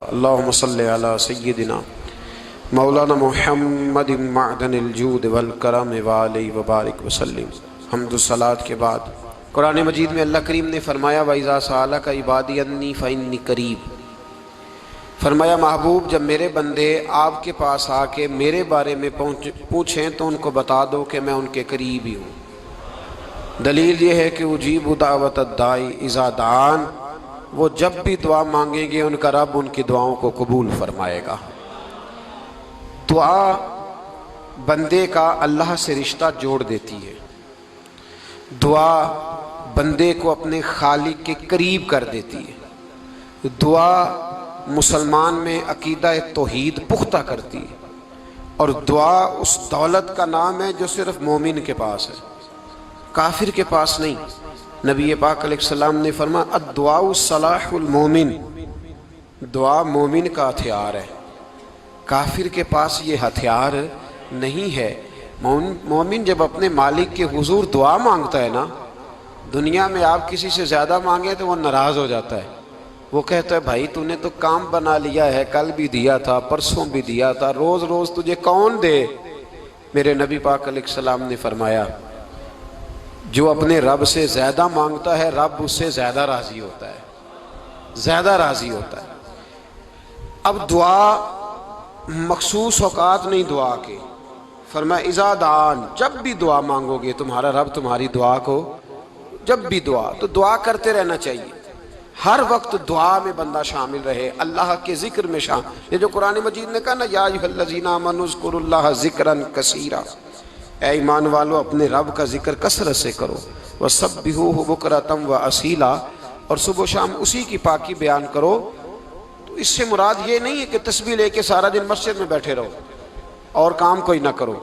اللهم صل على سيدنا مولانا محمد معدن الجود والکرم وعلیہ وبارک وسلم۔ حمد و صلات کے بعد قرآن مجید میں اللہ کریم نے فرمایا وَإِذَا سَأَلَكَ عِبَادِي عَنِّي فَإِنِّي قَرِيبٌ، فرمایا محبوب جب میرے بندے آپ کے پاس آ کے میرے بارے میں پوچھیں تو ان کو بتا دو کہ میں ان کے قریب ہی ہوں۔ دلیل یہ ہے کہ اجیب دعوت الداعی اذا دعان، وہ جب بھی دعا مانگیں گے ان کا رب ان کی دعاؤں کو قبول فرمائے گا۔ دعا بندے کا اللہ سے رشتہ جوڑ دیتی ہے، دعا بندے کو اپنے خالق کے قریب کر دیتی ہے، دعا مسلمان میں عقیدہ توحید پختہ کرتی ہے، اور دعا اس دولت کا نام ہے جو صرف مومن کے پاس ہے، کافر کے پاس نہیں۔ نبی پاک علیہ السلام نے فرمایا الدعاء صلاح المومن، دعا مومن کا ہتھیار ہے، کافر کے پاس یہ ہتھیار نہیں ہے۔ مومن جب اپنے مالک کے حضور دعا مانگتا ہے نا، دنیا میں آپ کسی سے زیادہ مانگیں تو وہ ناراض ہو جاتا ہے، وہ کہتا ہے بھائی تو نے تو کام بنا لیا ہے، کل بھی دیا تھا، پرسوں بھی دیا تھا، روز روز تجھے کون دے۔ میرے نبی پاک علیہ السلام نے فرمایا جو اپنے رب سے زیادہ مانگتا ہے رب اس سے زیادہ راضی ہوتا ہے، زیادہ راضی ہوتا ہے۔ اب دعا مخصوص اوقات نہیں دعا کے، فرمایا اذا دعان، جب بھی دعا مانگو گے تمہارا رب تمہاری دعا کو، جب بھی دعا تو دعا کرتے رہنا چاہیے، ہر وقت دعا میں بندہ شامل رہے، اللہ کے ذکر میں شامل۔ یہ جو قرآن مجید نے کہا نا یا ایھا الذین آمنوا اذکروا اللہ ذکرا کثیرا، اے ایمان والو اپنے رب کا ذکر کثرت سے کرو، وَسَبِّحُوهُ بُکْرَةً وَأَصِیلًا، اور صبح و شام اسی کی پاکی بیان کرو۔ تو اس سے مراد یہ نہیں ہے کہ تسبیح لے کے سارا دن مسجد میں بیٹھے رہو اور کام کوئی نہ کرو،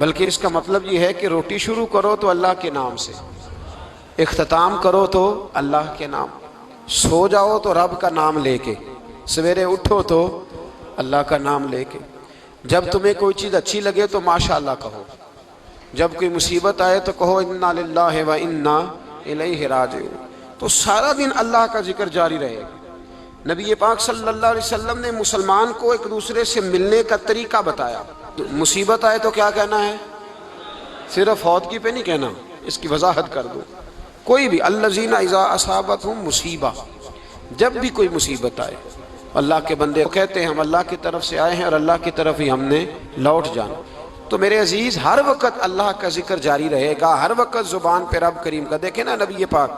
بلکہ اس کا مطلب یہ ہے کہ روٹی شروع کرو تو اللہ کے نام سے، اختتام کرو تو اللہ کے نام، سو جاؤ تو رب کا نام لے کے، سویرے اٹھو تو اللہ کا نام لے کے، جب تمہیں کوئی چیز اچھی لگے تو ماشاءاللہ کہو، جب کوئی مصیبت آئے تو کہو انا للہ و انا الیہ راجعون۔ تو سارا دن اللہ کا ذکر جاری رہے گا۔ نبی پاک صلی اللہ علیہ وسلم نے مسلمان کو ایک دوسرے سے ملنے کا طریقہ بتایا۔ مصیبت آئے تو کیا کہنا ہے؟ صرف فوتگی پہ نہیں کہنا، اس کی وضاحت کر دو۔ کوئی بھی الذین اذا اصابتہم مصیبہ، جب بھی کوئی مصیبت آئے، اللہ کے بندے کہتے ہیں ہم اللہ کی طرف سے آئے ہیں اور اللہ کی طرف ہی ہم نے لوٹ جانا۔ تو میرے عزیز ہر وقت اللہ کا ذکر جاری رہے گا، ہر وقت زبان پہ رب کریم کا۔ دیکھیں نا نبی پاک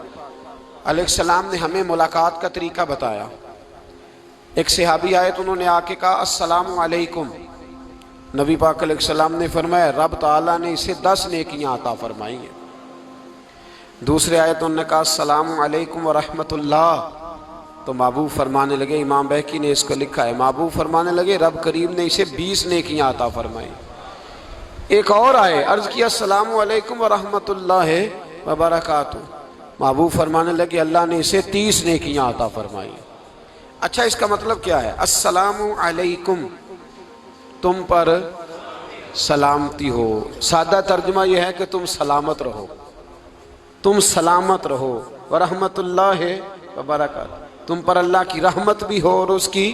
علیہ السلام نے ہمیں ملاقات کا طریقہ بتایا۔ ایک صحابی آئے تو انہوں نے آ کے کہا السلام علیکم، نبی پاک علیہ السلام نے فرمایا رب تعالیٰ نے اسے 10 نیکیاں عطا فرمائی ہیں۔ دوسرے آئے تو انہوں نے کہا السلام علیکم ورحمۃ اللہ، تو محبوب فرمانے لگے، امام بہقی نے اس کو لکھا ہے، محبوب فرمانے لگے رب کریم نے اسے 20 نیکیاں عطا فرمائی۔ ایک اور آئے، عرض کیا السلام علیکم ورحمۃ اللہ وبرکاتہ، محبوب فرمانے لگے اللہ نے اسے 30 نیکیاں عطا فرمائی۔ اچھا اس کا مطلب کیا ہے؟ السلام علیکم، تم پر سلامتی ہو، سادہ ترجمہ یہ ہے کہ تم سلامت رہو، تم سلامت رہو، ورحمۃ اللہ وبرکاتہ، تم پر اللہ کی رحمت بھی ہو اور اس کی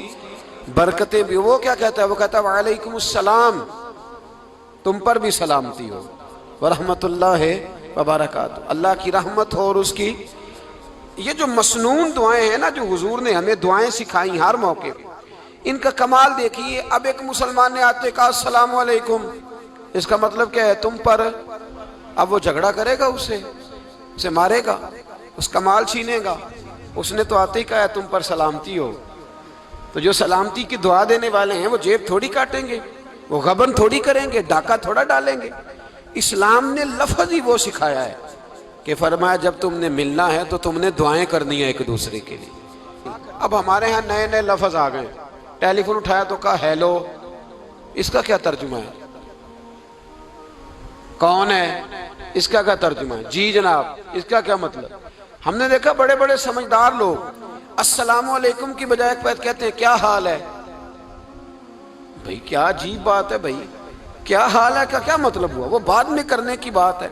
برکتیں بھی ہو۔ وہ کیا کہتا ہے؟ وہ کہتا ہے وعلیکم السلام، تم پر بھی سلامتی ہو، ورحمۃ اللہ وبرکاتہ، اللہ کی رحمت ہو اور اس کی۔ یہ جو مسنون دعائیں ہیں نا جو حضور نے ہمیں دعائیں سکھائیں ہر موقع پہ، ان کا کمال دیکھیے۔ اب ایک مسلمان نے آتے کہا السلام علیکم، اس کا مطلب کیا ہے؟ تم پر۔ اب وہ جھگڑا کرے گا اسے مارے گا، اس کا مال چھینے گا؟ اس نے تو آتے ہی کہا ہے تم پر سلامتی ہو۔ تو جو سلامتی کی دعا دینے والے ہیں وہ جیب تھوڑی کاٹیں گے، وہ غبن تھوڑی کریں گے، ڈاکہ تھوڑا ڈالیں گے۔ اسلام نے لفظ ہی وہ سکھایا ہے کہ فرمایا جب تم نے ملنا ہے تو تم نے دعائیں کرنی ہیں ایک دوسرے کے لیے۔ اب ہمارے ہاں نئے نئے لفظ آ گئے، ٹیلی فون اٹھایا تو کہا ہیلو، اس کا کیا ترجمہ ہے؟ کون ہے؟ اس کا کیا ترجمہ ہے؟ جی جناب، اس کا کیا مطلب؟ ہم نے دیکھا بڑے بڑے سمجھدار لوگ السلام علیکم کی بجائے کہتے ہیں کیا حال ہے؟ بھئی کیا عجیب بات ہے، بھئی کیا حال ہے کا کیا مطلب ہوا؟ وہ بعد میں کرنے کی بات ہے۔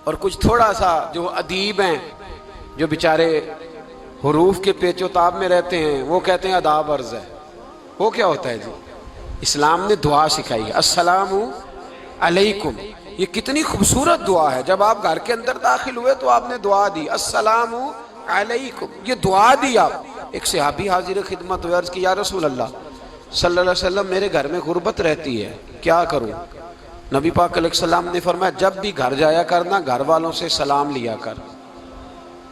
اور کچھ تھوڑا سا جو ادیب ہیں، جو بیچارے حروف کے پیچ و تاب میں رہتے ہیں، وہ کہتے ہیں آداب عرض ہے. وہ کیا ہوتا ہے جی؟ اسلام نے دعا سکھائی ہے، السلام علیکم. یہ کتنی خوبصورت دعا ہے. جب آپ گھر کے اندر داخل ہوئے تو آپ نے دعا دی، السلام علیکم، یہ دعا دی آپ. ایک صحابی حاضر خدمت ہوئے، عرض کی یا رسول اللہ صلی اللہ علیہ وسلم میرے گھر میں غربت رہتی ہے، کیا کروں؟ نبی پاک علیہ السلام نے فرمایا جب بھی گھر جایا کرنا گھر والوں سے سلام لیا کر.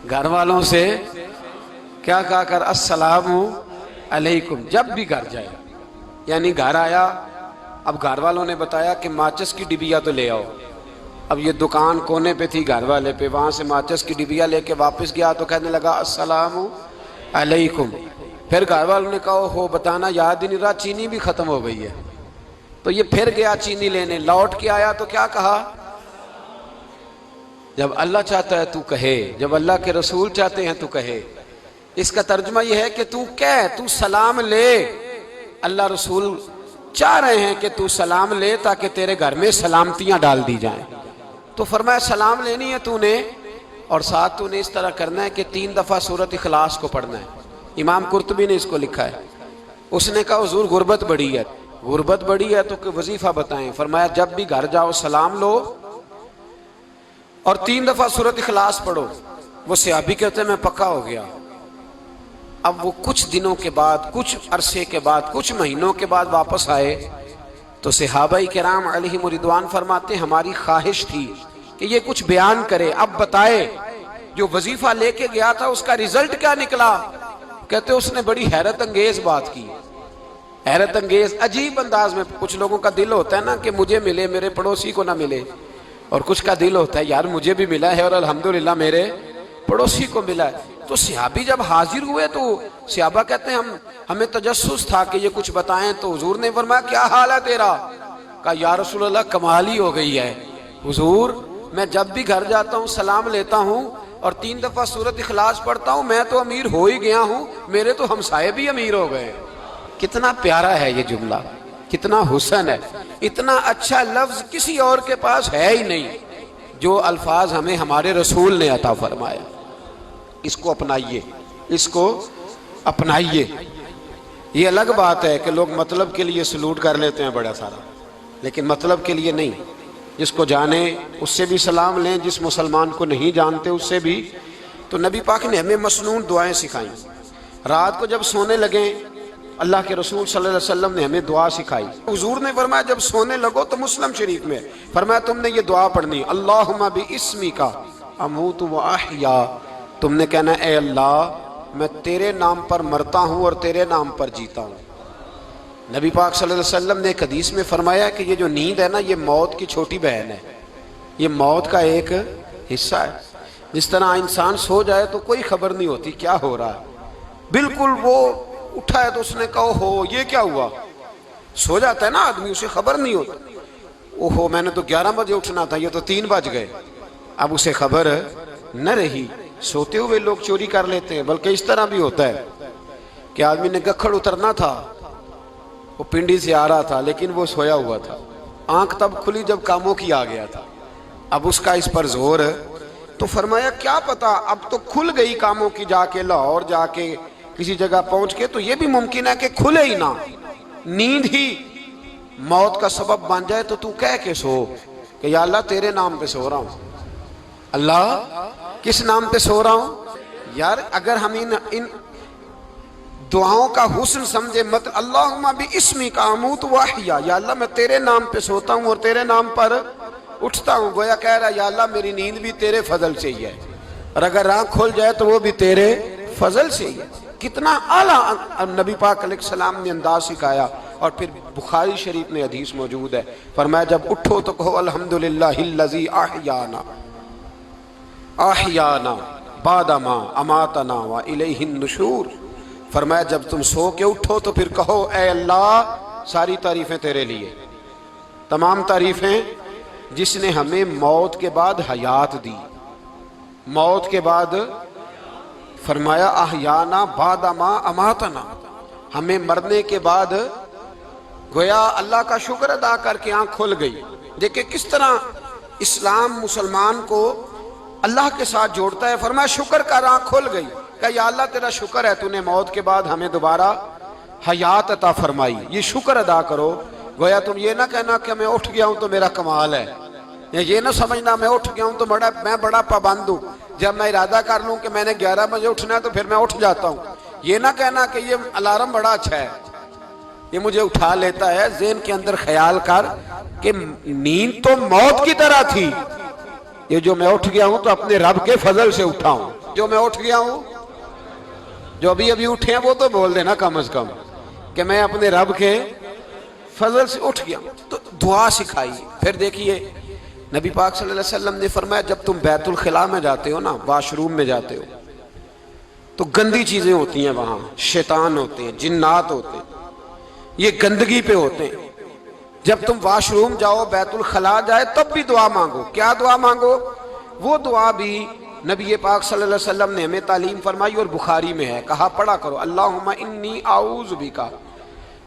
گھر والوں سے کیا کہا کر؟ السلام علیکم. جب بھی گھر جائے، یعنی گھر آیا، اب گھر والوں نے بتایا کہ ماچس کی ڈبیا تو لے آؤ. اب یہ دکان کونے پہ تھی گھر والے پہ، وہاں سے ماچس کی ڈبیا لے کے واپس گیا تو کہنے لگا السلام علیکم. پھر گھر والوں نے کہا ہو بتانا یاد ہی نہیں رہا، چینی بھی ختم ہو گئی ہے. تو یہ پھر گیا چینی لینے، لوٹ کے آیا تو کیا کہا؟ جب اللہ چاہتا ہے تو کہے، جب اللہ کے رسول چاہتے ہیں تو کہے. اس کا ترجمہ یہ ہے کہ تو کہہ، تو سلام لے. اللہ رسول چاہ رہے ہیں کہ تو سلام لے تاکہ تیرے گھر میں سلامتیاں ڈال دی جائیں. تو فرمایا سلام لینی ہے تو نے، اور ساتھ تو نے اس طرح کرنا ہے کہ 3 دفعہ سورۃ اخلاص کو پڑھنا ہے. امام قرطبی نے اس کو لکھا ہے. اس نے کہا حضور غربت بڑی ہے، غربت بڑی ہے تو کہ وظیفہ بتائیں. فرمایا جب بھی گھر جاؤ سلام لو اور 3 دفعہ سورۃ اخلاص پڑھو. وہ صحابی کہتے ہیں میں پکا ہو گیا. اب وہ کچھ دنوں کے بعد، کچھ عرصے کے بعد، کچھ مہینوں کے بعد واپس آئے تو صحابہ کرام علیہم رضوان فرماتے ہیں ہماری خواہش تھی کہ یہ کچھ بیان کرے، اب بتائے جو وظیفہ لے کے گیا تھا اس کا رزلٹ کیا نکلا. کہتے اس نے بڑی حیرت انگیز بات کی، حیرت انگیز عجیب انداز میں. کچھ لوگوں کا دل ہوتا ہے نا کہ مجھے ملے میرے پڑوسی کو نہ ملے، اور کچھ کا دل ہوتا ہے یار مجھے بھی ملا ہے اور الحمدللہ میرے پڑوسی کو ملا ہے. تو صحابی جب حاضر ہوئے تو صحابہ کہتے ہیں ہمیں تجسس تھا کہ یہ کچھ بتائیں. تو حضور نے فرمایا کیا حال ہے تیرا؟ کہا یا رسول اللہ کمال ہی ہو گئی ہے حضور، میں جب بھی گھر جاتا ہوں سلام لیتا ہوں اور 3 دفعہ سورۃ اخلاص پڑھتا ہوں. میں تو امیر ہو ہی گیا ہوں، میرے تو ہمسائے بھی امیر ہو گئے. کتنا پیارا ہے یہ جملہ، کتنا حسن ہے. اتنا اچھا لفظ کسی اور کے پاس ہے ہی نہیں جو الفاظ ہمیں ہمارے رسول نے عطا فرمایا. اس کو اپنائیے، اس کو اپنائیے. یہ الگ بات ہے کہ لوگ مطلب کے لیے سلوٹ کر لیتے ہیں بڑا سارا، لیکن مطلب کے لیے نہیں. جس کو جانے اس سے بھی سلام لیں، جس مسلمان کو نہیں جانتے اس سے بھی. تو نبی پاک نے ہمیں مسنون دعائیں سکھائیں. رات کو جب سونے لگیں اللہ کے رسول صلی اللہ علیہ وسلم نے ہمیں دعا سکھائی. حضور نے فرمایا جب سونے لگو تو مسلم شریف میں فرمایا تم نے یہ دعا پڑھنی، اللہم باسمک اموت و احیا. تم نے کہنا اے اللہ میں تیرے نام پر مرتا ہوں اور تیرے نام پر جیتا ہوں. نبی پاک صلی اللہ علیہ وسلم نے ایک حدیث میں فرمایا کہ یہ جو نیند ہے نا یہ موت کی چھوٹی بہن ہے، یہ موت کا ایک حصہ ہے. جس طرح انسان سو جائے تو کوئی خبر نہیں ہوتی کیا ہو رہا ہے، بالکل وہ اٹھا ہے تو اس نے کہا ہو یہ کیا ہوا. سو جاتا ہے نا آدمی، اسے خبر نہیں ہوتی. اوہو میں نے تو 11 بجے اٹھنا تھا، یہ تو 3 بج گئے. اب اسے خبر نہ رہی. سوتے ہوئے لوگ چوری کر لیتے ہیں. بلکہ اس طرح بھی ہوتا ہے کہ آدمی نے گکھڑ اترنا تھا، وہ پنڈی سے آ رہا تھا لیکن وہ سویا ہوا تھا. آنکھ تب کھلی جب کاموں کی آ گیا تھا. اب اس کا اس پر زور، تو فرمایا کیا پتا اب تو کھل گئی کاموں کی، جا کے لاہور جا کے کسی جگہ پہنچ کے تو یہ بھی ممکن ہے کہ کھلے ہی نہ، نیند ہی موت کا سبب بن جائے. تو کہہ کے سو کہ یا اللہ تیرے نام پہ سو رہا ہوں. اللہ کس نام پہ سو رہا ہوں؟ یار اگر ہم ان دعاؤں کا حسن سمجھے، مت اللہم باسمک اموت و احیا، یا اللہ میں تیرے نام پہ سوتا ہوں اور تیرے نام پر اٹھتا ہوں. گویا کہہ رہا یا اللہ میری نیند بھی تیرے فضل سے ہی ہے، اور اگر آنکھ کھل جائے تو وہ بھی تیرے فضل سے ہی ہے. کتنا اعلیٰ نبی پاک علیہ السلام نے انداز سکھایا. اور پھر بخاری شریف میں حدیث موجود ہے، فرمایا جب اٹھو تو کہو الحمدللہ الذی احیانا بعد ما اماتنا والیہ النشور. فرمایا جب تم سو کے اٹھو تو پھر کہو اے اللہ ساری تعریفیں تیرے لیے، تمام تعریفیں جس نے ہمیں موت کے بعد حیات دی. موت کے بعد فرمایا احیانا بعد ما اماتنا، ہمیں مرنے کے بعد گویا اللہ کا شکر ادا کر کے آنکھ کھل گئی. دیکھیں کس طرح اسلام مسلمان کو اللہ کے ساتھ جوڑتا ہے. فرمایا شکر کر آنکھ کھل گئی. کہ یا اللہ تیرا شکر ہے تو نے موت کے بعد ہمیں دوبارہ حیات عطا فرمائی، یہ شکر ادا کرو۔ گویا تم یہ نہ کہنا کہ میں اٹھ گیا ہوں تو میرا کمال ہے، یہ نہ سمجھنا میں اٹھ گیا ہوں تو میں بڑا پابند ہوں، جب میں ارادہ کر لوں کہ میں نے 11 بجے اٹھنا ہے تو پھر میں اٹھ جاتا ہوں۔ یہ نہ کہنا کہ یہ الارم بڑا اچھا ہے، یہ مجھے اٹھا لیتا ہے۔ ذہن کے اندر خیال کر کہ نیند تو موت کی طرح تھی، یہ جو میں اٹھ گیا ہوں تو اپنے رب کے فضل سے اٹھا ہوں۔ جو میں اٹھ گیا ہوں، جو ابھی اٹھے ہیں وہ تو بول دینا کم از کم کہ میں اپنے رب کے فضل سے اٹھ گیا ہوں۔ تو دعا سکھائی۔ پھر دیکھیے نبی پاک صلی اللہ علیہ وسلم نے فرمایا جب تم بیت الخلاء میں جاتے ہو نا، واش روم میں جاتے ہو، تو گندی چیزیں ہوتی ہیں وہاں، شیطان ہوتے ہیں، جنات ہوتے ہیں، یہ گندگی پہ ہوتے ہیں۔ جب تم واش روم جاؤ، بیت الخلاء جائے، تب بھی دعا مانگو۔ کیا دعا مانگو؟ وہ دعا بھی نبی پاک صلی اللہ علیہ وسلم نے ہمیں تعلیم فرمائی اور بخاری میں ہے، کہا پڑھا کرو اللہم انی اعوذ بک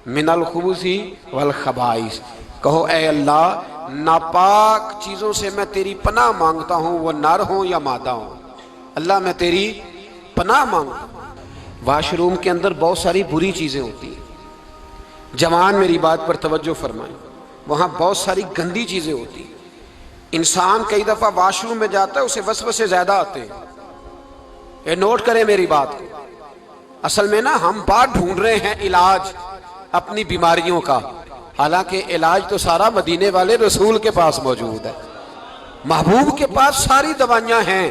من الخبث والخبائث۔ کہو اے اللہ ناپاک چیزوں سے میں تیری پناہ مانگتا ہوں، وہ نر ہوں یا مادہ ہوں۔ اللہ میں تیری پناہ مانگتا ہوں۔ واش روم کے اندر بہت ساری بری چیزیں ہوتی ہیں، جوان میری بات پر توجہ فرمائیں، وہاں بہت ساری گندی چیزیں ہوتی ہیں۔ انسان کئی دفعہ واش روم میں جاتا ہے، اسے وسوسے زیادہ آتے ہیں، یہ نوٹ کریں میری بات کو۔ اصل میں نا ہم بات ڈھونڈ رہے ہیں علاج اپنی بیماریوں کا، حالانکہ علاج تو سارا مدینے والے رسول کے پاس موجود ہے، محبوب کے پاس ساری دوائیاں ہیں۔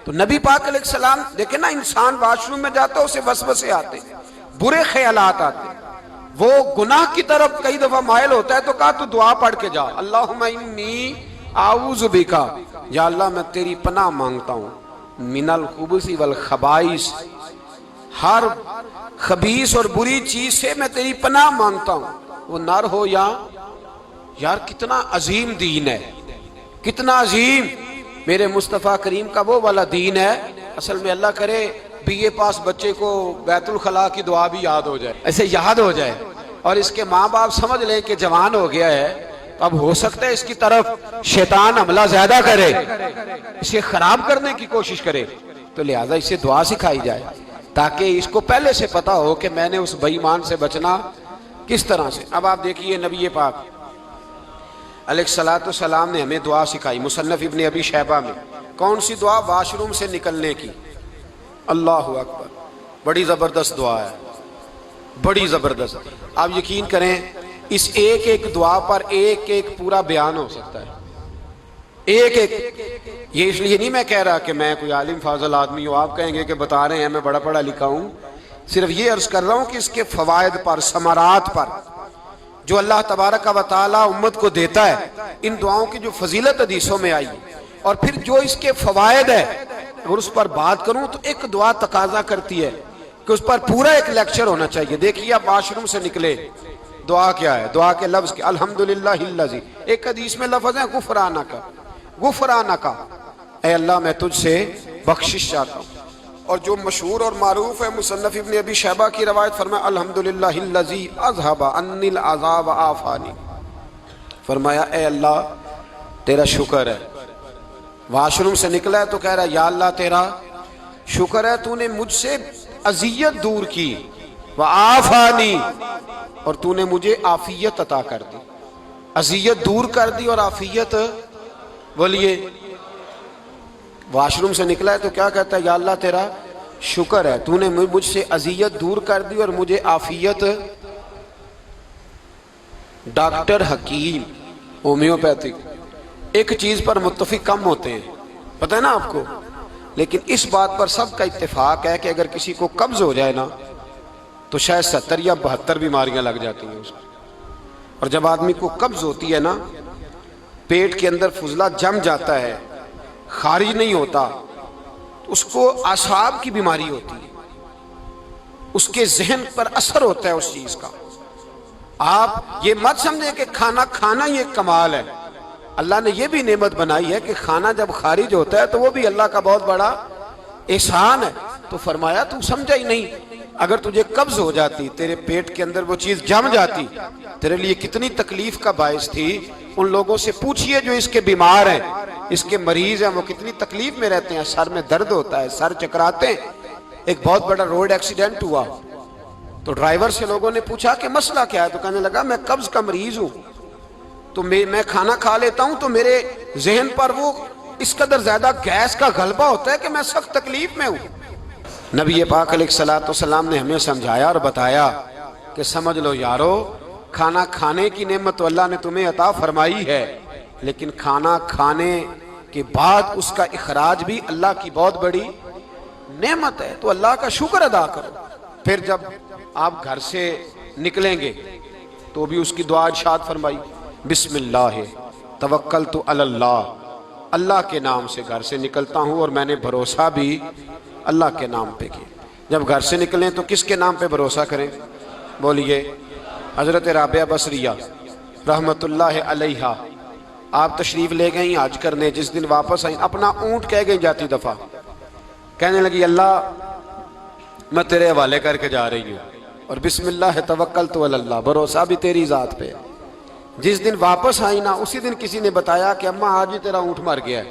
تو نبی پاک علیہ السلام دیکھیں نا، انسان واش روم میں جاتا ہے، اسے وسوسے آتے ہیں، برے خیالات آتے ہیں، وہ گناہ کی طرف کئی دفعہ مائل ہوتا ہے، تو کہا تو دعا پڑھ کے جا اللہم انی اعوذ بک، یا اللہ میں تیری پناہ مانگتا ہوں من الخبث والخبائث، ہر خبیث اور بری چیز سے میں تیری پناہ مانگتا ہوں، وہ نر ہو یا یار۔ کتنا عظیم دین ہے، کتنا عظیم میرے مصطفیٰ کریم کا وہ والا دین ہے۔ اصل میں اللہ کرے بی اے پاس بچے کو بیت الخلاء کی دعا بھی یاد ہو جائے، ایسے یاد ہو جائے، اور اس کے ماں باپ سمجھ لیں کہ جوان ہو گیا ہے، اب ہو سکتا ہے اس کی طرف شیطان حملہ زیادہ کرے، اسے خراب کرنے کی کوشش کرے، تو لہٰذا اسے دعا سکھائی جائے تاکہ اس کو پہلے سے پتا ہو کہ میں نے اس بے ایمان سے بچنا کس طرح سے۔ اب آپ دیکھیے نبی پاک علیہ السلام نے ہمیں دعا سکھائی مصنف ابن ابی شیبہ میں۔ کون سی دعا؟ واش روم سے نکلنے کی۔ اللہ اکبر، بڑی زبردست دعا ہے، بڑی زبردست۔ آپ یقین کریں اس ایک ایک دعا پر ایک ایک پورا بیان ہو سکتا ہے، ایک ایک۔ یہ اس لیے نہیں میں کہہ رہا کہ میں کوئی عالم فاضل آدمی ہوں، آپ کہیں گے کہ بتا رہے ہیں میں بڑا پڑھا لکھا ہوں، صرف یہ عرض کر رہا ہوں کہ اس کے فوائد پر، ثمرات پر جو اللہ تبارک و تعالی امت کو دیتا ہے، ان دعاؤں کی جو فضیلت حدیثوں میں آئی، اور پھر جو اس کے فوائد ہے، اگر اس پر بات کروں تو ایک دعا تقاضا کرتی ہے کہ اس پر پورا ایک لیکچر ہونا چاہیے۔ دیکھیے آپ واش روم سے نکلے، دعا کیا ہے؟ دعا کے لفظ کے الحمدللہ الذی، ایک حدیث میں لفظ ہے غفرانک، غفرانک، اے اللہ میں تجھ سے بخشش چاہتا ہوں۔ اور جو مشہور اور معروف ہے مصنف ابن ابی شیبہ کی روایت، فرمایا الحمدللہ الذی اذھب عنی العذاب وعافانی، فرمایا اے اللہ تیرا شکر ہے۔ واش روم سے نکلا ہے تو کہہ رہا ہے یا اللہ تیرا شکر ہے، تو نے مجھ سے اذیت دور کی، وعافانی، اور تو نے مجھے عافیت عطا کر دی، اذیت دور کر دی اور عافیت۔ بولیے واش روم سے نکلا ہے تو کیا کہتا ہے؟ یا اللہ تیرا شکر ہے، تو نے مجھ سے اذیت دور کر دی اور مجھے عافیت۔ ڈاکٹر حکیم ہومیوپیتھک ایک چیز پر متفق کم ہوتے ہیں، پتہ ہے نا آپ کو، لیکن اس بات پر سب کا اتفاق ہے کہ اگر کسی کو قبض ہو جائے نا تو شاید 70 یا 72 بیماریاں لگ جاتی ہیں اس کو۔ اور جب آدمی کو قبض ہوتی ہے نا، پیٹ کے اندر فضلہ جم جاتا ہے، خارج نہیں ہوتا، اس کو اعصاب کی بیماری ہوتی ہے، اس کے ذہن پر اثر ہوتا ہے اس چیز کا۔ آپ یہ مت سمجھیں کہ کھانا کھانا یہ کمال ہے، اللہ نے یہ بھی نعمت بنائی ہے کہ کھانا جب خارج ہوتا ہے تو وہ بھی اللہ کا بہت بڑا احسان ہے۔ تو فرمایا تو سمجھا ہی نہیں، اگر تجھے قبض ہو جاتی، تیرے پیٹ کے اندر وہ چیز جم جاتی، تیرے لیے کتنی تکلیف کا باعث تھی۔ ان لوگوں سے پوچھئے جو اس کے بیمار ہیں، اس کے مریض ہیں، وہ کتنی تکلیف میں رہتے ہیں، سر میں درد ہوتا ہے، سر چکراتے ہیں، ایک بہت بڑا روڈ ایکسیڈنٹ ہوا تو ڈرائیور سے لوگوں نے پوچھا کہ مسئلہ کیا ہے، تو کہنے لگا میں قبض کا مریض ہوں، تو میں کھانا کھا لیتا ہوں تو میرے ذہن پر وہ اس قدر زیادہ گیس کا غلبہ ہوتا ہے کہ میں سخت تکلیف میں ہوں۔ نبی پاک علیہ الصلوۃ والسلام نے ہمیں سمجھایا اور بتایا کہ سمجھ لو یارو، کھانا کھانے کی نعمت تو اللہ نے تمہیں عطا فرمائی ہے، لیکن کھانا کھانے کے بعد اس کا اخراج بھی اللہ کی بہت بڑی نعمت ہے، تو اللہ کا شکر ادا کرو۔ پھر جب آپ گھر سے نکلیں گے تو بھی اس کی دعا ارشاد فرمائی، بسم اللہ توکلت علی اللہ، اللہ کے نام سے گھر سے نکلتا ہوں اور میں نے بھروسہ بھی اللہ کے نام پہ کیا۔ جب گھر سے نکلیں تو کس کے نام پہ بھروسہ کریں؟ بولیے، حضرت رابعہ بصریہ رحمت اللہ علیہا، آپ تشریف لے گئیں حج کرنے، جس دن واپس آئیں اپنا اونٹ کہہ گئیں جاتی دفعہ، کہنے لگی اللہ میں تیرے حوالے کر کے جا رہی ہوں اور بسم اللہ توکلت علی اللہ، بھروسہ بھی تیری ذات پہ۔ جس دن واپس آئی نا اسی دن کسی نے بتایا کہ اماں آج ہی تیرا اونٹ مر گیا ہے،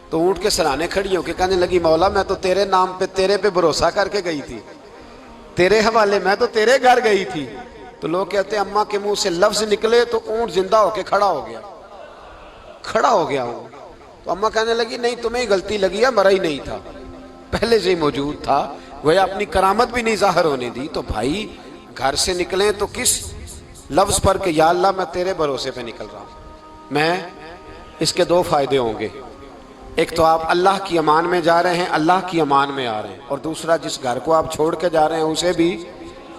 تو اونٹ کے سرانے کھڑی ہو کے کہنے لگی مولا میں تو تیرے نام پہ تیرے پہ بھروسہ کر کے گئی تھی، تیرے حوالے میں تو تیرے گھر گئی تھی۔ تو لوگ کہتے ہیں اماں کے منہ سے لفظ نکلے تو اونٹ زندہ ہو کے کھڑا ہو گیا ہوں۔ تو اماں کہنے لگی نہیں تمہیں ہی غلطی لگی ہے، مرا ہی نہیں تھا، پہلے سے ہی موجود تھا، گویا اپنی کرامت بھی نہیں ظاہر ہونے دی۔ تو بھائی گھر سے نکلیں تو کس لفظ پر کہ یا اللہ میں تیرے بھروسے پہ نکل رہا ہوں، میں اس کے دو فائدے ہوں گے، ایک تو آپ اللہ کی امان میں جا رہے ہیں، اللہ کی امان میں آ رہے ہیں، اور دوسرا جس گھر کو آپ چھوڑ کے جا رہے ہیں اسے بھی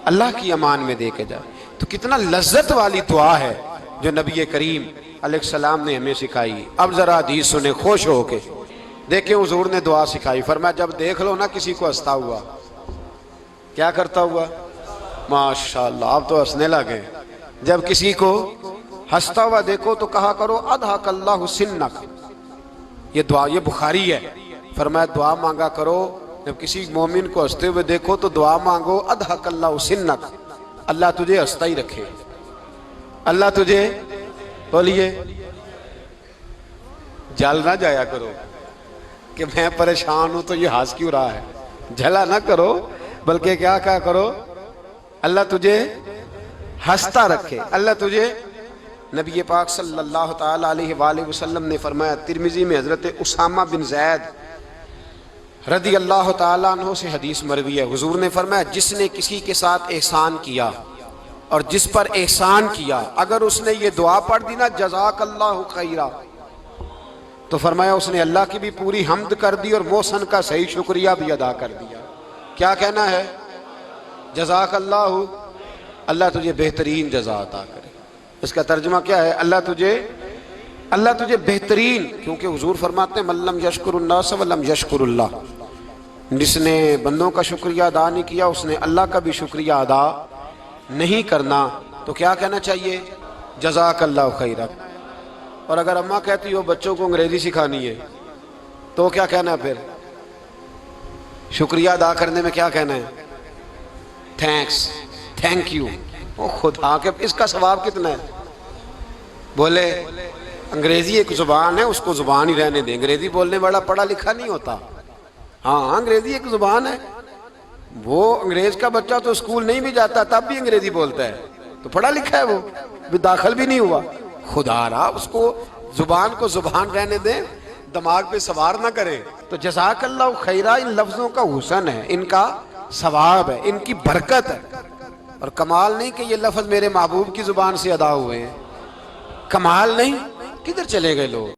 اللہ کی امان میں دے کے جائیں۔ تو کتنا لذت والی دعا ہے جو نبی کریم علیہ السلام نے ہمیں سکھائی۔ اب ذرا حدیث سنیں خوش ہو کے، دیکھیں حضور نے دعا سکھائی، فرمایا جب دیکھ لو نا کسی کو ہنستا ہوا، کیا کرتا ہوا؟ ماشاءاللہ آپ تو ہنسنے لگے۔ جب کسی کو ہنستا ہوا دیکھو تو کہا کرو اضحک اللہ سنک، یہ دعا یہ بخاری ہے، فرمایا دعا مانگا کرو جب کسی مومن کو ہنستے ہوئے دیکھو تو دعا مانگو اضحک اللہ سنک، اللہ تجھے ہنستا ہی رکھے، اللہ تجھے، بولیے، جل نہ جایا کرو کہ میں پریشان ہوں تو یہ ہنس کیوں رہا ہے، جھلا نہ کرو، بلکہ کیا کہا کرو اللہ تجھے ہنستا رکھے، اللہ تجھے۔ نبی پاک صلی اللہ تعالی علیہ وآلہ وسلم نے فرمایا، ترمذی میں حضرت اسامہ بن زید رضی اللہ تعالیٰ عنہ سے حدیث مروی ہے، حضور نے فرمایا جس نے کسی کے ساتھ احسان کیا اور جس پر احسان کیا، اگر اس نے یہ دعا پڑھ دی نا جزاک اللہ خیرا، تو فرمایا اس نے اللہ کی بھی پوری حمد کر دی اور محسن کا صحیح شکریہ بھی ادا کر دیا۔ کیا کہنا ہے؟ جزاک اللہ، اللہ تجھے بہترین جزا عطا کرے۔ اس کا ترجمہ کیا ہے؟ اللہ تجھے بہترین، کیونکہ حضور فرماتے ہیں من لم یشکر الناس ولم یشکر اللہ، جس نے بندوں کا شکریہ ادا نہیں کیا اس نے اللہ کا بھی شکریہ ادا نہیں کرنا۔ تو کیا کہنا چاہیے؟ جزاک اللہ خیرا۔ اور اگر اماں کہتی ہو بچوں کو انگریزی سکھانی ہے تو کیا کہنا ہے پھر؟ شکریہ ادا کرنے میں کیا کہنا ہے؟ Thanks, thank you. او خدا کے اس کا ثواب کتنا ہے؟ بولے انگریزی ایک زبان ہے، اس کو زبان ہی رہنے دیں، انگریزی بولنے والا پڑھا لکھا نہیں ہوتا۔ ہاں انگریزی ایک زبان ہے، وہ انگریز کا بچہ تو اسکول نہیں بھی جاتا تب بھی انگریزی بولتا ہے، تو پڑھا لکھا ہے، وہ بھی داخل بھی نہیں ہوا۔ خدا را اس کو زبان کو زبان رہنے دیں، دماغ پہ سوار نہ کرے۔ تو جزاک اللہ خیرہ ان لفظوں کا حسن ہے، ان کا ثواب ہے، ان کی برکت ہے، اور کمال نہیں کہ یہ لفظ میرے محبوب کی زبان سے ادا ہوئے ہیں، کمال نہیں، کدھر چلے گئے لوگ؟